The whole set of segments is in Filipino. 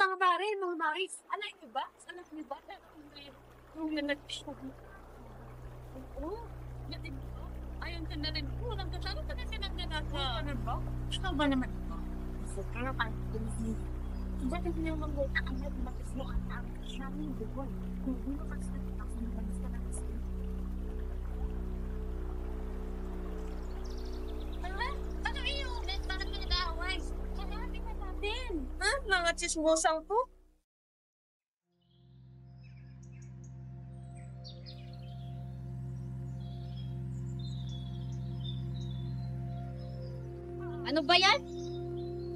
mga Maris, alam niyo ba? Yung nag-show. Oo, natin ko. Ayun ka na rin po. Nagkasama ka na silang nagkaka. Ano ba? Gusto ba naman ito? Gusto ka na parang kumisip. Diba ka niyo mag-wait ang mag-matis mo ang namin doon. Kung hindi mo kasi nakita sa mga malis ka na kasi. Ano iyo? Bakit mo nag-aaway? Hanapin na natin. Ha? Mga chismosang po? Ano ba yan?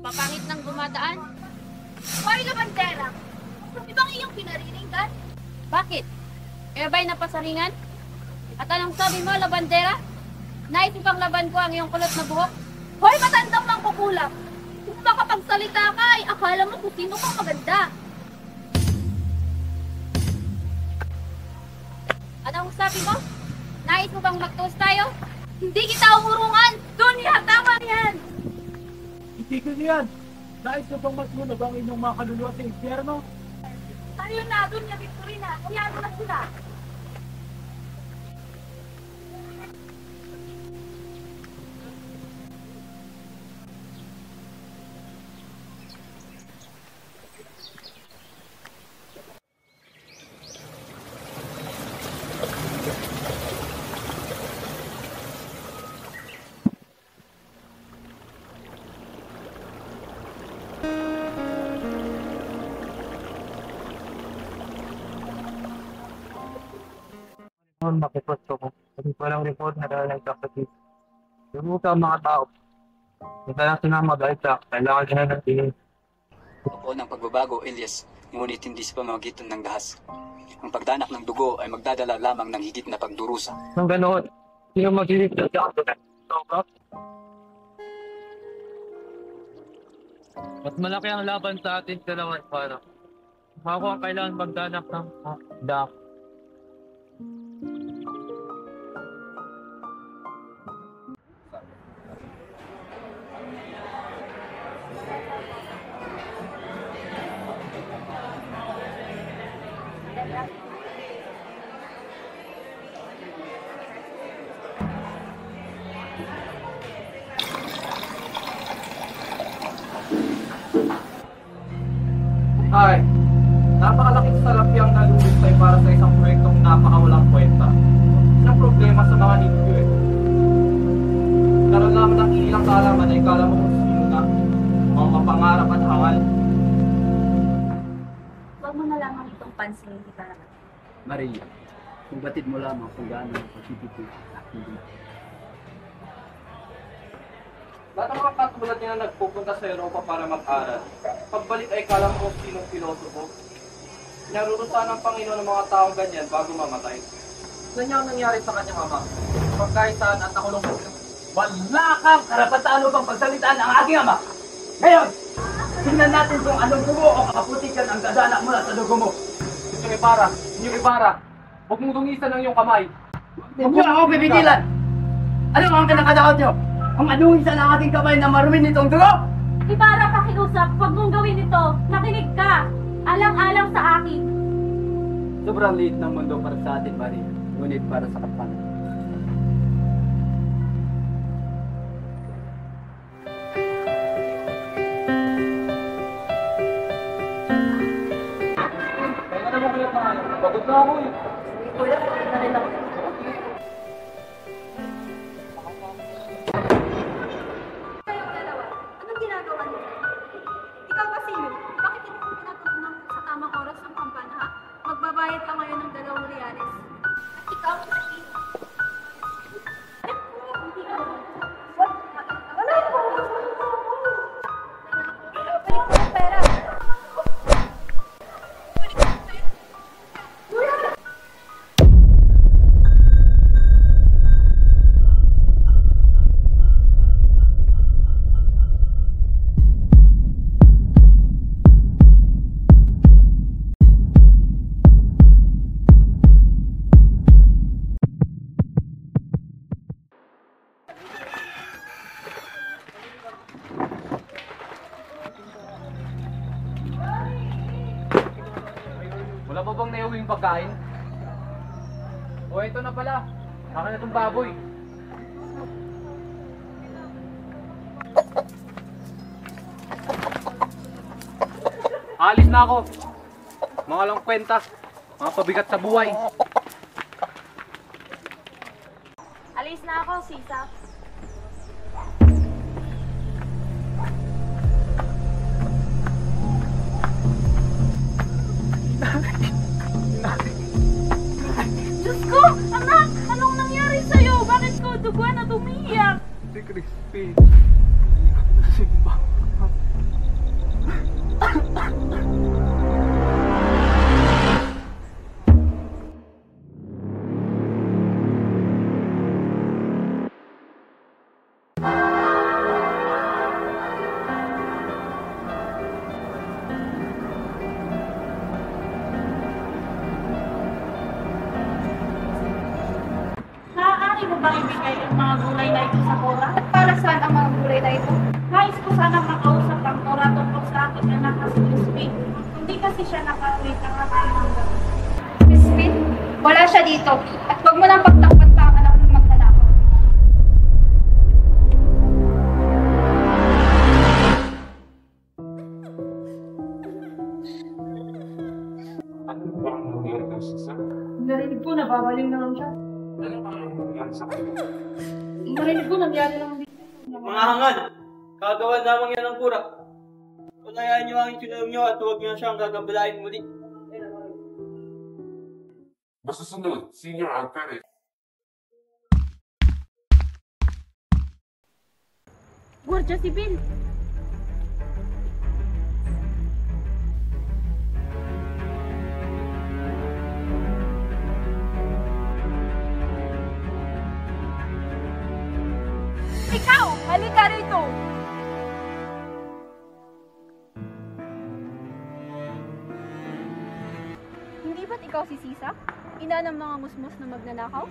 Papangit ng dumadaan? Hoy, Labandera! Ano bang iyong pinariringgan? Bakit? Kaya ba'y napasaringan? At anong sabi mo, Labandera? Nais ipang laban ko ang iyong kulot na buhok? Hoy, matandang mangkukulam! Kung makapagsalita ka, ay akala mo kung sino kang maganda. Anong sabi mo? Nais mo bang magtuos tayo? Hindi kita umurungan! Dunya, tama yan! Itigil niyan! Nais na bang masunog ang inyong mga kaluluwa sa impyerno? Tayo na, Dunya Victorina! Kayano na sila! Noon makiposto ko. Sabi ko lang report na dahil nagkakasip. Lumuta ang mga tao. Ito lang sinama dahil sa kailangan nila ng tingin. O ng pagbabago, Elias, ngunit hindi sa pamamagitan ng dahas. Ang pagdanak ng dugo ay magdadala lamang ng higit na pagdurusa. Nang ganoon, sino mag-ilig sa ato? Sobra? Mas malaki ang laban sa atin dalawan para. Ako ang kailangan magdanak ng dak. Ay, napakalaking salapiang nalulustay para sa isang proyektong napakawalang kwenta. Isang problema sa mga ninyo eh. Karoon naman ng ilang kaalaman ay kala mo kung sino na, mga mapangarap at hangal. Huwag mo na lamang itong pansin, hindi ba naman? Maria, kung batid mo lamang kung gaano ang pagtitipid sa aking buhay. Lahat ng mga katulad niya na nagpupunta sa Europa para mag-aral, pagbalik ay kala mo kung sinong pilosopo. Narurusahan ng Panginoon ng mga taong ganyan bago mamatay. Ganyan ang nangyari sa kanyang ama. Pagkaitaan at nakulong mo. Wala kang karapatan upang pagsalitaan ang aking ama. Ngayon, tingnan natin kung anong dugo o kaputikan ang dadaanak mula sa dugo mo. Inyong Ibarra, huwag mong dungisan ang iyong kamay. Huwag niyo ako pipigilan. Ano ang kinakadakot niyo? Ang anungisan ang ating kamay na marumin nitong dugo? Ibarra, pakiusap, huwag mong gawin ito. Nakinig ka. Alang-alang sa akin. Sobrang liit ng mundo para sa atin, Maria. Ngunit para sa kapatid. Kaya na naman kuya tayo. Pagod na ako eh. Kuya, na rin ako. Kayong dalawa, anong ginagawa niyo? Ikaw ba sino? Bakit hindi mo pinatulog sa tamang oras ng kampana, ha? Magbabayad ka ngayon ng 2 reales. At ikaw, hindi ka wala ko. Balik mo ang pera. yung pagkain? O ito na pala. Akin na itong baboy. Alis na ako. Mga lang kwenta. Mga pabigat sa buhay. Alis na ako, Sisa. Diyos ko! Anak! Anong nangyari sa'yo? Bakit ko duguan at umiiyak? Si Crispy. Maaari mo bang ibigay ang mga gulay na ito sa Cora? Para saan ang mga gulay na ito? Nais ko sana makausap ang Cora tungkol sa aking anak na si Crispin. Hindi kasi siya nakauwi ng aking hanggang. Crispin, wala siya dito. At huwag mo nang pagtakpan pa ang anak ng magnanakaw. Ano ba ang nangyari kay Sisa? Narinig ko, nababaling naman siya. Ano ba ang nangyari sa kanya? Narinig ko, nangyari lang dito. Mga hangad, kagawan lamang yan ng kura. Panayain niyo ang itinulong niyo at huwag niyo siyang gagambalain muli. Basta sunod, Senior Alferez. Gwardiya Sibil! Ikaw! Halika rito! Hindi ba't ikaw si Sisa? Ina ng mga musmos na magnanakaw?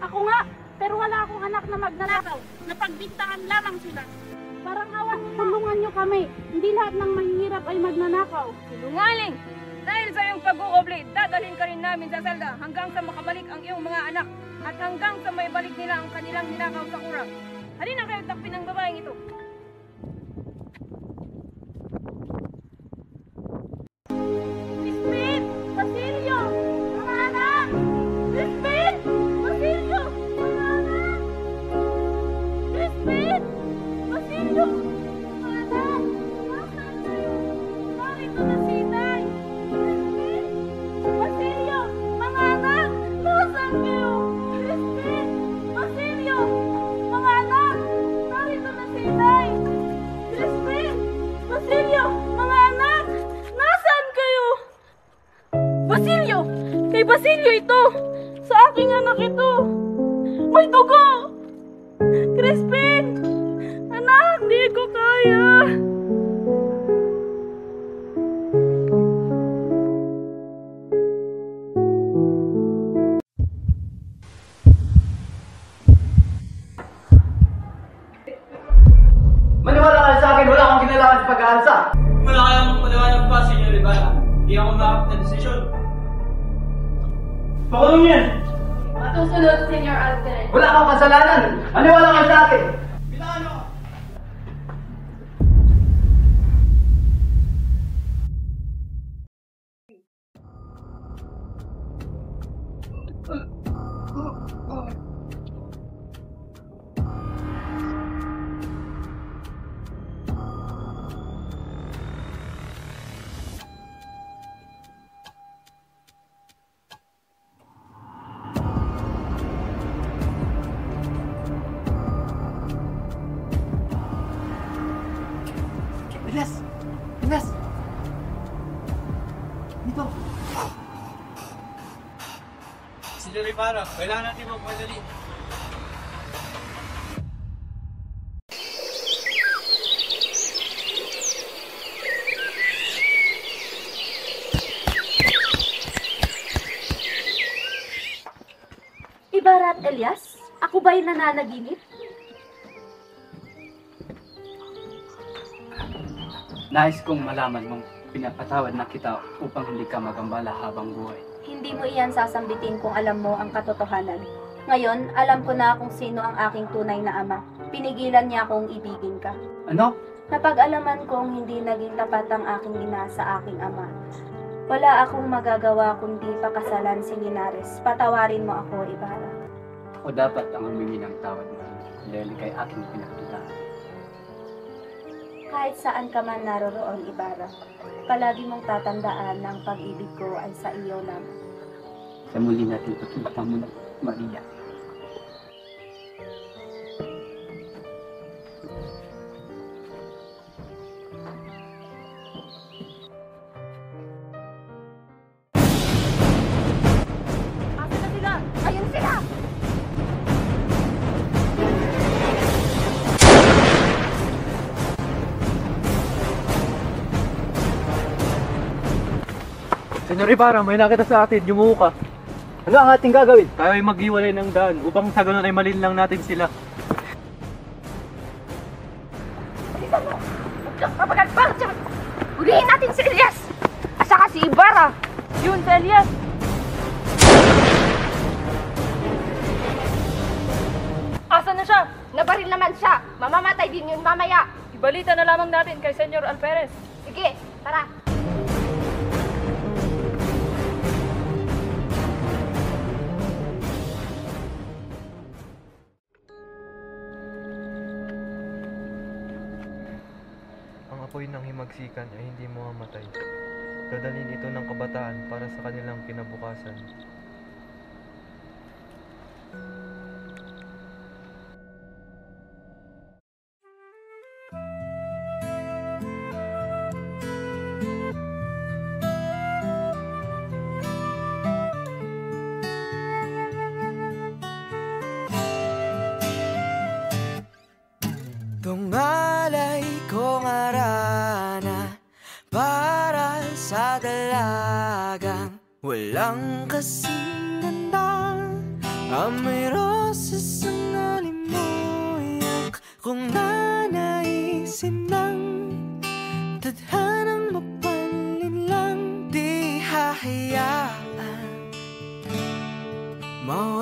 Ako nga! Pero wala akong anak na magnanakaw. Napagbintangan lamang sila. Parang awan, tulungan niyo kami. Hindi lahat ng mahihirap ay magnanakaw. Sinungaling! Dahil sa iyong pag-uuobli, dadalhin ka rin namin sa selda hanggang sa makabalik ang iyong mga anak at hanggang sa may balik nila ang kanilang ninakaw sa kurang. Halina kayo takpin ng babaeng ito. Crispin! Basilio! Mga anak! Crispin! Basilio! Mga anak! Crispin! Basilio! Mga anak! Nasaan kayo? Narito na si Inay! Crispin! Basilio! Mga anak! Nasaan kayo? Crispin! Basilio! Mga anak! Narito na si Inay! Crispin! Basilio! Mga anak! Nasaan kayo? Basilio! Kay Basilio ito! Sa aking anak ito! May dugo! Crispin! Anak, di ko kaya! Maniwala ka sa akin, wala akong kinalaman sa pag-aalsa. Wala kayang magpaliwanag pa, Senyor Ibarra. Hindi ako makakap na desisyon. Pakulong yan! Matusunod, Senior Alfred. Wala akong kasalanan. Maniwala ka sa akin. Bilangan mo! Elias! Elias! Dito! Senyor Ibarra, kailangan natin magmadali. Ibarra at Elias? Ako ba'y nananaginip? Nais kong malaman mong pinapatawad na kita upang hindi ka magambala habang buhay. Hindi mo iyan sasambitin kung alam mo ang katotohanan. Ngayon, alam ko na kung sino ang aking tunay na ama. Pinigilan niya akong ibigin ka. Ano? Napag-alaman kong hindi naging tapat ang aking ina sa aking ama. Wala akong magagawa kundi pakasalan si Linares. Patawarin mo ako, Ibarra. Ako dapat ang humingi ng tawad mo dahil kay aking pinagdudahan. Kahit saan ka man naroroon, Ibarra, palagi mong tatandaan na ang pag-ibig ko ay sa iyo lamang. Sa muli natin pagkita mo, Maria. Asa na sila? Ayun sila! Senyor Ibarra, may nakita sa atin, yumuko ka. Ano ang ating gagawin? Tayo ay maghiwalay ng daan upang sa ganun ay malinlang natin sila. Kapagagpang dyan! Hulihin natin si Elias! At saka si Ibarra! Yun si Elias! Asa na siya? Nabaril naman siya! Mamamatay din yun mamaya! Ibalita na lamang natin kay Senyor Alperez. Sige, tara! Ang apoy ng himagsikan ay hindi mamamatay. Dadalhin ito ng kabataan para sa kanilang kinabukasan. Tungalay kong arana para sa dalagang walang kasing ganda. Amoy rosas ang alimuyak kung nanaisin ng tadhanang mapanlin lang. Di hahayaan mawala